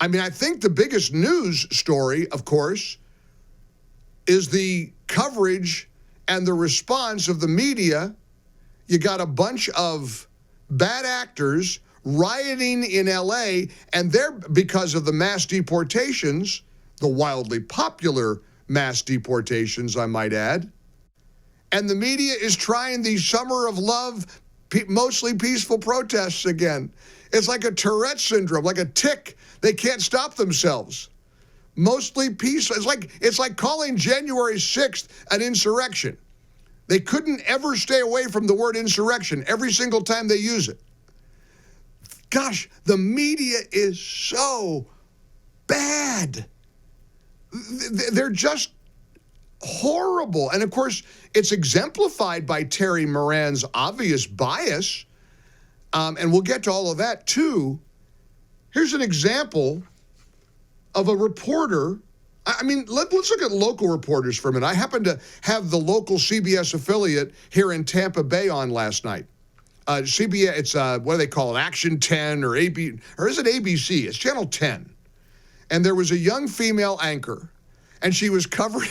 I mean, I think the biggest news story, of course, is the coverage and the response of the media. You got a bunch of bad actors rioting in L.A., and they're because of the mass deportations, the wildly popular mass deportations, I might add. And the media is trying these summer of love, mostly peaceful protests again. It's like a Tourette syndrome, like a tick. They can't stop themselves. Mostly peaceful. It's like calling January 6th an insurrection. They couldn't ever stay away from the word insurrection every single time they use it. Gosh, the media is so bad. They're just horrible. And of course, it's exemplified by Terry Moran's obvious bias. And we'll get to all of that too. Here's an example of a reporter. I mean, let's look at local reporters for a minute. I happened to have the local CBS affiliate here in Tampa Bay on last night. CBS, it's what do they call it? Action 10 or AB, or is it ABC? It's Channel 10. And there was a young female anchor, and she was covering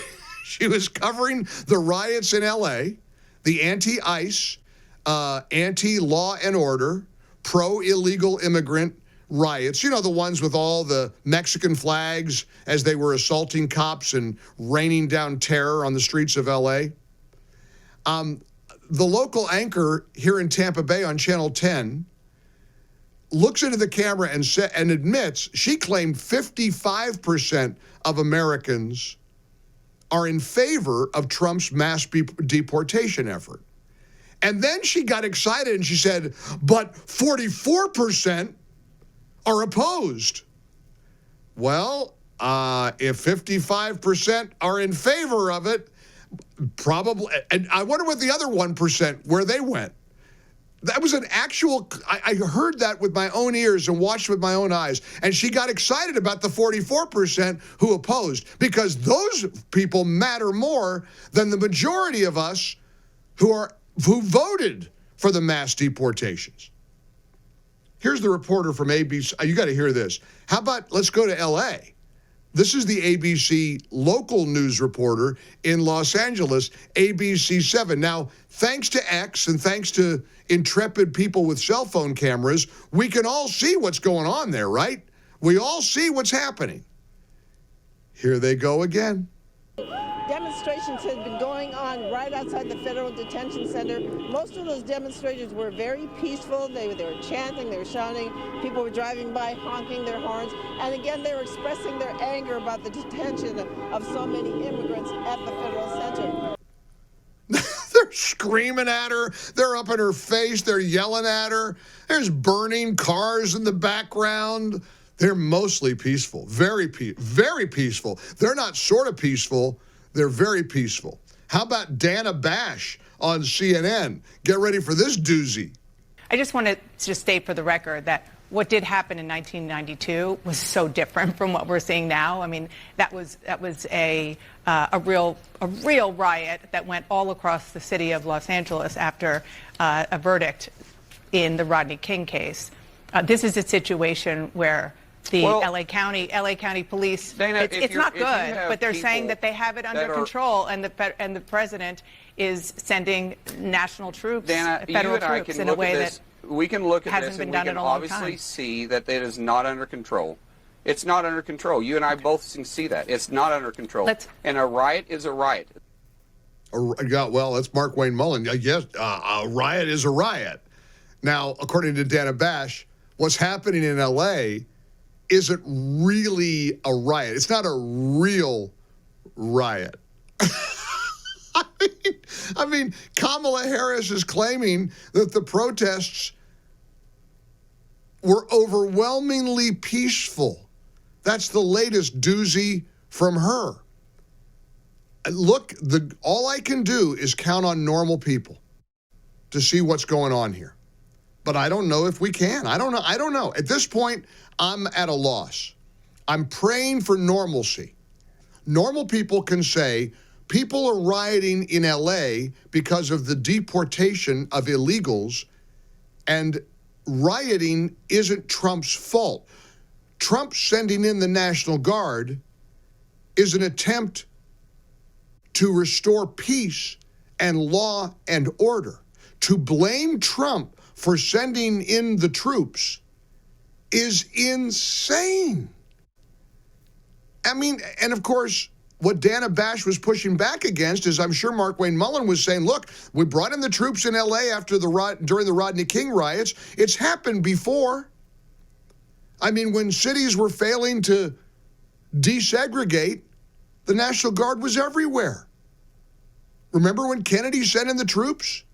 the riots in LA, the anti-ICE, anti-law and order, pro-illegal immigrant riots. You know, the ones with all the Mexican flags as they were assaulting cops and raining down terror on the streets of LA. The local anchor here in Tampa Bay on Channel 10 looks into the camera and admits she claimed 55% of Americans are in favor of Trump's mass deportation effort. And then she got excited and she said, but 44% are opposed. Well, if 55% are in favor of it, probably, and I wonder what the other 1%, where they went. That was an actual, I heard that with my own ears and watched with my own eyes. And she got excited about the 44% who opposed, because those people matter more than the majority of us who voted for the mass deportations. Here's the reporter from ABC. You got to hear this. How about let's go to L.A. This is the ABC local news reporter in Los Angeles, ABC 7. Now, thanks to X and thanks to intrepid people with cell phone cameras, we can all see what's going on there, right? We all see what's happening. Here they go again. Demonstrations had been going on right outside the Federal Detention Center. Most of those demonstrators were very peaceful. They were chanting, they were shouting. People were driving by, honking their horns. And again, they were expressing their anger about the detention of so many immigrants at the Federal Center. They're screaming at her. They're up in her face. They're yelling at her. There's burning cars in the background. They're mostly peaceful, very peaceful. They're not sort of peaceful. They're very peaceful. How about Dana Bash on CNN? Get ready for this doozy. I just want to just state for the record that what did happen in 1992 was so different from what we're seeing now. I mean, that was a real riot that went all across the city of Los Angeles after a verdict in the Rodney King case. This is a situation where the LA County Police, Dana, it's not good, but they're saying that they have it under control, and the president is sending national troops, Dana, federal troops, in a way that we can look at this and we can obviously see that it is not under control. It's not under control. You and I both can see that. It's not under control. And a riot is a riot. Well, that's Mark Wayne Mullen. Yes, a riot is a riot. Now, according to Dana Bash, what's happening in L.A. isn't really a riot. It's not a real riot. I mean, Kamala Harris is claiming that the protests were overwhelmingly peaceful. That's the latest doozy from her. Look, all I can do is count on normal people to see what's going on here. But I don't know if we can. I don't know. At this point, I'm at a loss. I'm praying for normalcy. Normal people can say, people are rioting in LA because of the deportation of illegals, and rioting isn't Trump's fault. Trump sending in the National Guard is an attempt to restore peace and law and order. To blame Trump for sending in the troops is insane. I mean, and of course, what Dana Bash was pushing back against is, I'm sure Mark Wayne Mullen was saying, look, we brought in the troops in L.A. during the Rodney King riots. It's happened before. I mean, when cities were failing to desegregate, the National Guard was everywhere. Remember when Kennedy sent in the troops?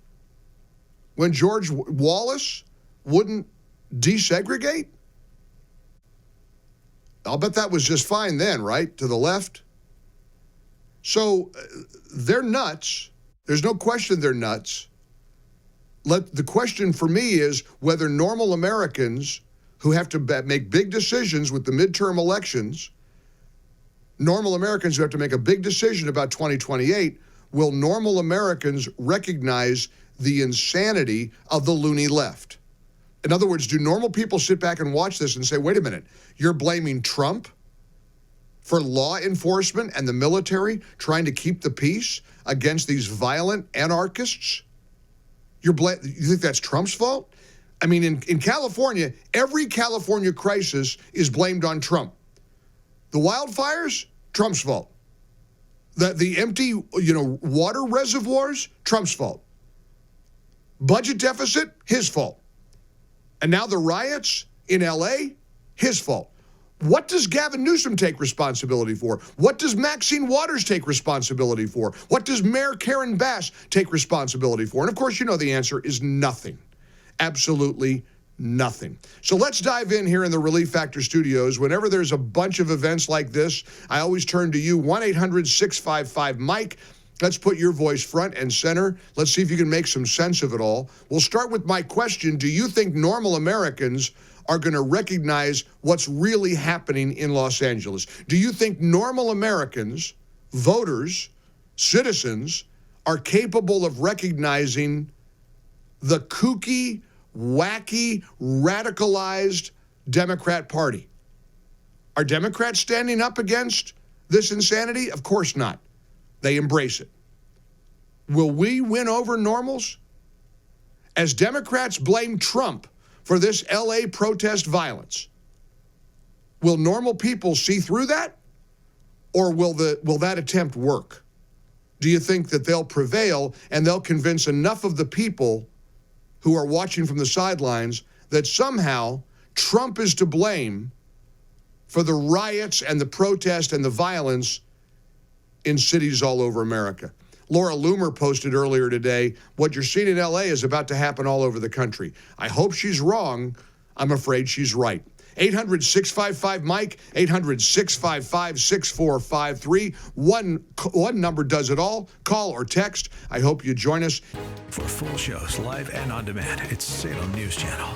When George Wallace wouldn't desegregate? I'll bet that was just fine then, right? To the left. So they're nuts. There's no question they're nuts. The question for me is whether normal Americans who have to make big decisions with the midterm elections, normal Americans who have to make a big decision about 2028, will normal Americans recognize the insanity of the loony left? In other words, do normal people sit back and watch this and say, wait a minute, you're blaming Trump for law enforcement and the military trying to keep the peace against these violent anarchists? You think that's Trump's fault? I mean, in California, every California crisis is blamed on Trump. The wildfires, Trump's fault. The empty, water reservoirs, Trump's fault. Budget deficit, his fault. And now the riots in L.A., his fault. What does Gavin Newsom take responsibility for? What does Maxine Waters take responsibility for? What does Mayor Karen Bass take responsibility for? And of course, the answer is nothing. Absolutely nothing. So let's dive in here in the Relief Factor studios. Whenever there's a bunch of events like this, I always turn to you, 1-800-655-MIKE. Let's put your voice front and center. Let's see if you can make some sense of it all. We'll start with my question. Do you think normal Americans are going to recognize what's really happening in Los Angeles? Do you think normal Americans, voters, citizens, are capable of recognizing the kooky, wacky, radicalized Democrat Party? Are Democrats standing up against this insanity? Of course not. They embrace it. Will we win over normals? As Democrats blame Trump for this LA protest violence, will normal people see through that? Or will that attempt work? Do you think that they'll prevail and they'll convince enough of the people who are watching from the sidelines that somehow Trump is to blame for the riots and the protest and the violence in cities all over America? Laura Loomer posted earlier today, what you're seeing in LA is about to happen all over the country. I hope she's wrong. I'm afraid she's right. 800-655-MIKE, 800-655-6453. One number does it all. Call or text. I hope you join us. For full shows, live and on demand, it's Salem News Channel.